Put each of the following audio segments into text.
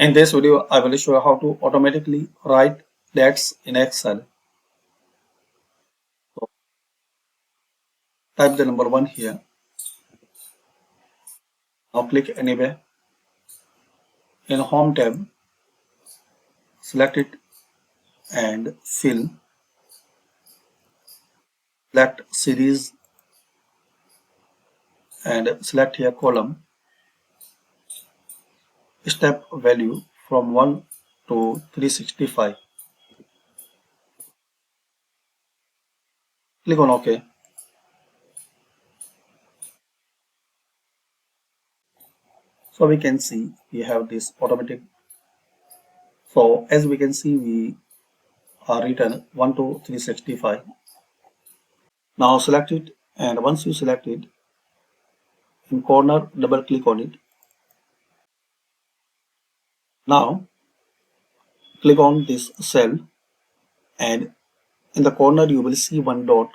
In this video, I will show you how to automatically write dates in Excel. So type the number 1 here. Now click anywhere. In Home tab, select it and fill. Select series and select here column. Step value from 1 to 365. Click on OK. So we can see we have this automatic. So as we can see, we are written 1 to 365. Now select it, and once you select it, in corner double click on it. Now click on this cell, and in the corner you will see one dot.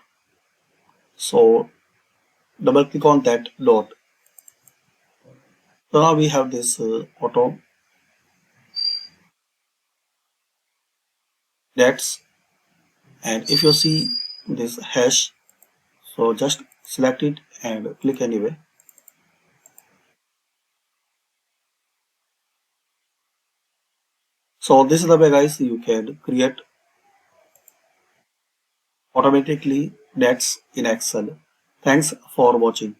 So double click on that dot. So now we have this auto dates, and if you see this hash, so just select it and click anyway. So this is the way, guys, you can create automatically dates in Excel. Thanks for watching.